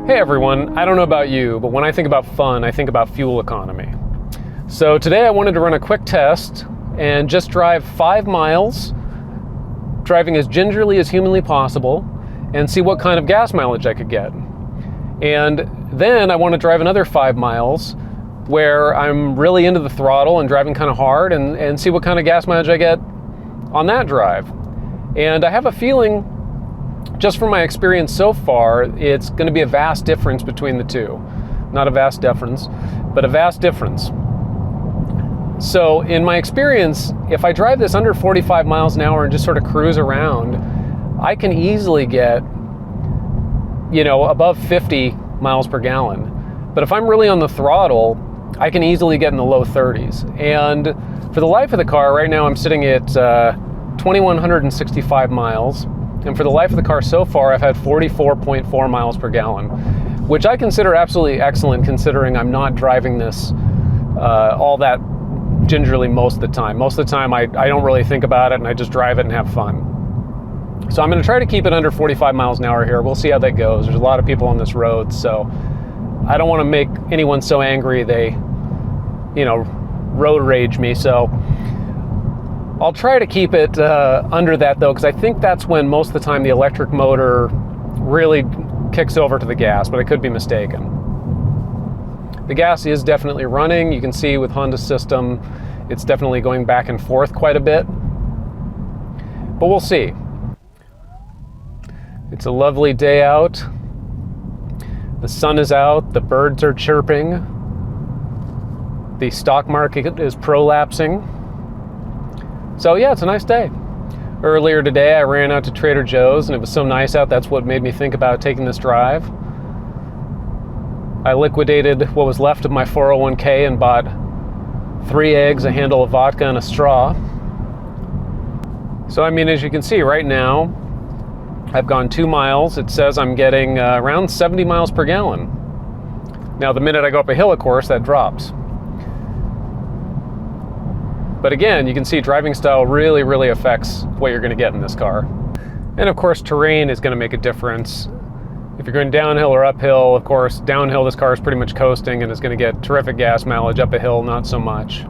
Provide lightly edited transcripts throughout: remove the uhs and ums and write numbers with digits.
Hey everyone, I don't know about you, but when I think about fun, I think about fuel economy. So today I wanted to run a quick test and just drive 5 miles, driving as gingerly as humanly possible, and see what kind of gas mileage I could get. And then I want to drive another 5 miles where I'm really into the throttle and driving kind of hard and see what kind of gas mileage I get on that drive. And I have a feeling, just from my experience so far, it's going to be a vast difference between the two. Not a vast difference, but a vast difference. So in my experience, if I drive this under 45 miles an hour and just sort of cruise around, I can easily get, above 50 miles per gallon. But if I'm really on the throttle, I can easily get in the low 30s. And for the life of the car, right now I'm sitting at 2,165 miles. And for the life of the car so far, I've had 44.4 miles per gallon, which I consider absolutely excellent considering I'm not driving this all that gingerly most of the time. Most of the time I don't really think about it and I just drive it and have fun. So I'm going to try to keep it under 45 miles an hour here. We'll see how that goes. There's a lot of people on this road, so I don't want to make anyone so angry they, road rage me. So I'll try to keep it under that though, because I think that's when most of the time the electric motor really kicks over to the gas, but I could be mistaken. The gas is definitely running. You can see with Honda's system, it's definitely going back and forth quite a bit, but we'll see. It's a lovely day out. The sun is out, the birds are chirping. The stock market is prolapsing. So yeah, it's a nice day. Earlier today, I ran out to Trader Joe's and it was so nice out, that's what made me think about taking this drive. I liquidated what was left of my 401k and bought 3 eggs, a handle of vodka, and a straw. So as you can see right now, I've gone 2 miles. It says I'm getting around 70 miles per gallon. Now the minute I go up a hill, of course, that drops. But again, you can see driving style really, really affects what you're going to get in this car. And of course, terrain is going to make a difference. If you're going downhill or uphill, of course, downhill this car is pretty much coasting and is going to get terrific gas mileage. Up a hill, not so much.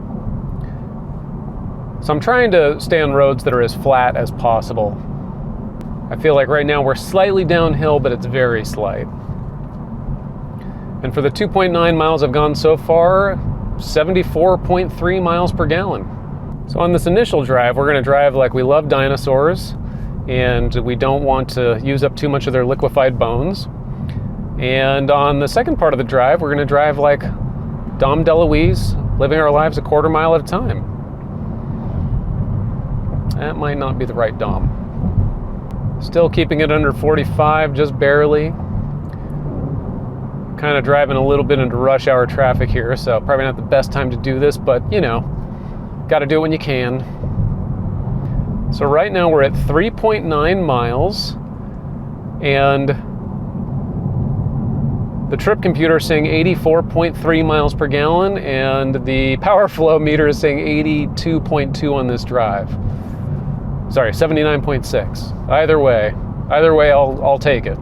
So I'm trying to stay on roads that are as flat as possible. I feel like right now we're slightly downhill, but it's very slight. And for the 2.9 miles I've gone so far, 74.3 miles per gallon. So on this initial drive, we're going to drive like we love dinosaurs and we don't want to use up too much of their liquefied bones. And on the second part of the drive, we're going to drive like Dom DeLuise, living our lives a quarter mile at a time. That might not be the right Dom. Still keeping it under 45, just barely. Kind of driving a little bit into rush hour traffic here, so probably not the best time to do this, but got to do it when you can. So right now we're at 3.9 miles, and the trip computer is saying 84.3 miles per gallon, and the power flow meter is saying 82.2 on this drive. Sorry, 79.6. Either way, I'll take it.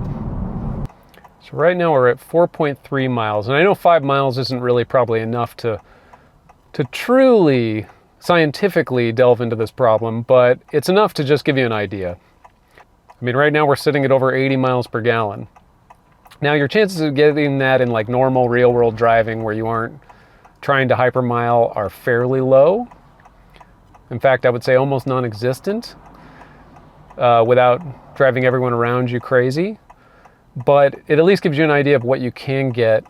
So right now we're at 4.3 miles, and I know 5 miles isn't really probably enough to truly scientifically delve into this problem, but it's enough to just give you an idea. Right now we're sitting at over 80 miles per gallon. Now your chances of getting that in like normal real world driving where you aren't trying to hypermile are fairly low. In fact, I would say almost non-existent without driving everyone around you crazy. But it at least gives you an idea of what you can get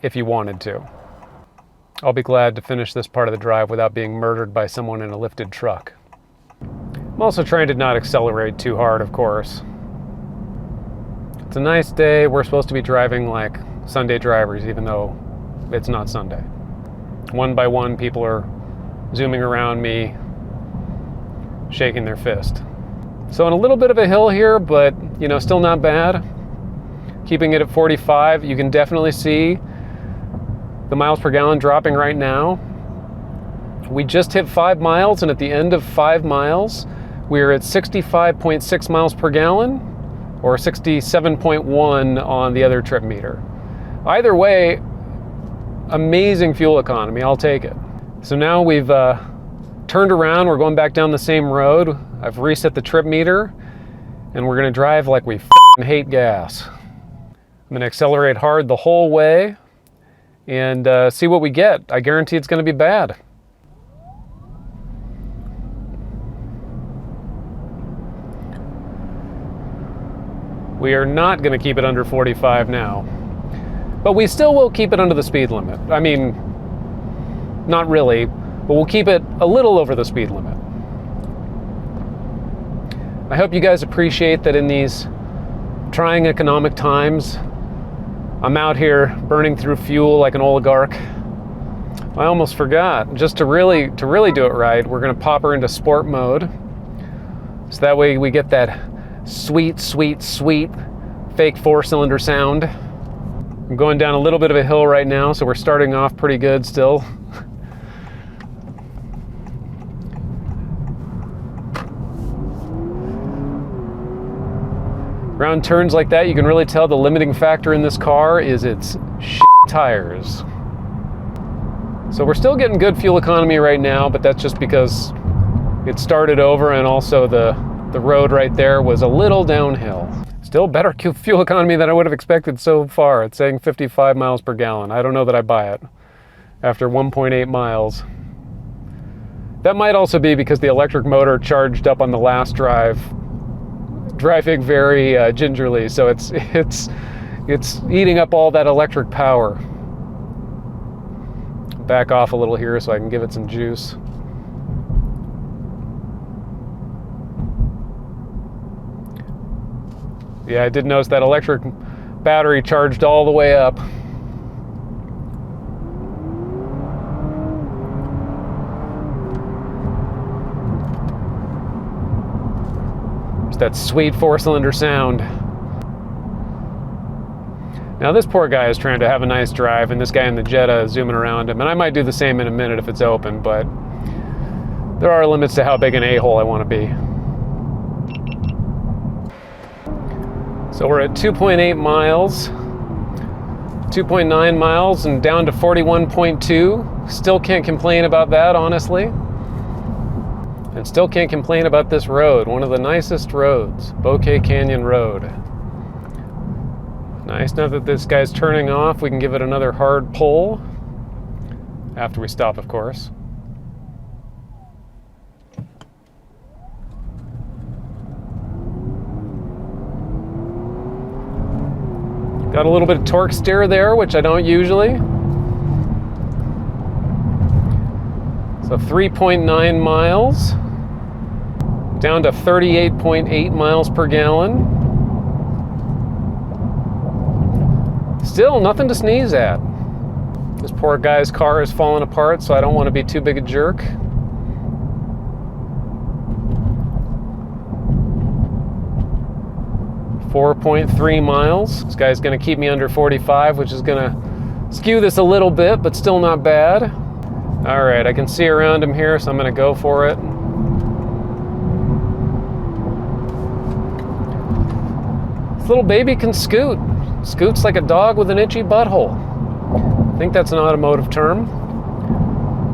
if you wanted to. I'll be glad to finish this part of the drive without being murdered by someone in a lifted truck. I'm also trying to not accelerate too hard, of course. It's a nice day. We're supposed to be driving like Sunday drivers, even though it's not Sunday. One by one, people are zooming around me, shaking their fist. So on a little bit of a hill here, but still not bad. Keeping it at 45, you can definitely see the miles per gallon dropping right now. We just hit 5 miles, and at the end of 5 miles, we're at 65.6 miles per gallon. or 67.1 on the other trip meter. Either way, amazing fuel economy, I'll take it. So now we've turned around, we're going back down the same road. I've reset the trip meter, and we're gonna drive like we f***ing hate gas. I'm gonna accelerate hard the whole way and see what we get. I guarantee it's gonna be bad. We are not gonna keep it under 45 now, but we still will keep it under the speed limit. I mean, not really, but we'll keep it a little over the speed limit. I hope you guys appreciate that in these trying economic times, I'm out here burning through fuel like an oligarch. I almost forgot, just to really do it right, we're gonna pop her into sport mode. So that way we get that sweet, sweet, sweet fake 4-cylinder sound. I'm going down a little bit of a hill right now, so we're starting off pretty good still. Around turns like that, you can really tell the limiting factor in this car is its shitty tires. So we're still getting good fuel economy right now, but that's just because it started over and also the road right there was a little downhill. Still better fuel economy than I would have expected so far. It's saying 55 miles per gallon. I don't know that I buy it after 1.8 miles. That might also be because the electric motor charged up on the last drive, driving very gingerly, so it's eating up all that electric power. Back off a little here so I can give it some juice. Yeah, I did notice that electric battery charged all the way up. It's that sweet 4-cylinder sound. Now this poor guy is trying to have a nice drive, and this guy in the Jetta is zooming around him, and I might do the same in a minute if it's open, but there are limits to how big an a-hole I want to be. So we're at 2.8 miles, 2.9 miles, and down to 41.2. Still can't complain about that, honestly. And still can't complain about this road, one of the nicest roads, Bouquet Canyon Road. Nice. Now that this guy's turning off, we can give it another hard pull. After we stop, of course. Got a little bit of torque steer there, which I don't usually. So 3.9 miles, down to 38.8 miles per gallon. Still nothing to sneeze at. This poor guy's car is falling apart, so I don't want to be too big a jerk. .3 miles. This guy's going to keep me under 45, which is going to skew this a little bit, but still not bad. All right, I can see around him here, so I'm going to go for it. This little baby can scoot. Scoots like a dog with an itchy butthole. I think that's an automotive term.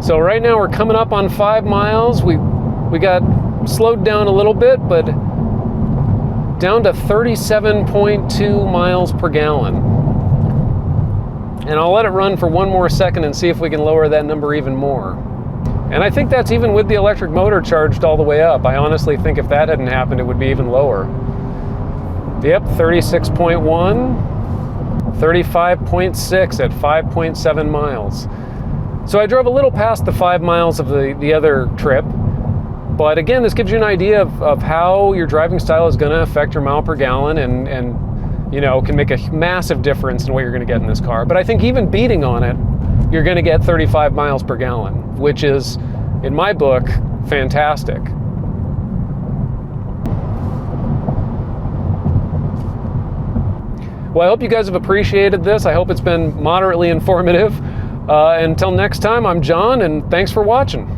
So right now we're coming up on 5 miles. We got slowed down a little bit, but down to 37.2 miles per gallon. And I'll let it run for one more second and see if we can lower that number even more. And I think that's even with the electric motor charged all the way up. I honestly think if that hadn't happened, it would be even lower. Yep, 36.1, 35.6 at 5.7 miles. So I drove a little past the 5 miles of the other trip. But again, this gives you an idea of how your driving style is going to affect your mile per gallon and you know, can make a massive difference in what you're going to get in this car. But I think even beating on it, you're going to get 35 miles per gallon, which is, in my book, fantastic. Well, I hope you guys have appreciated this. I hope it's been moderately informative. Until next time, I'm John, and thanks for watching.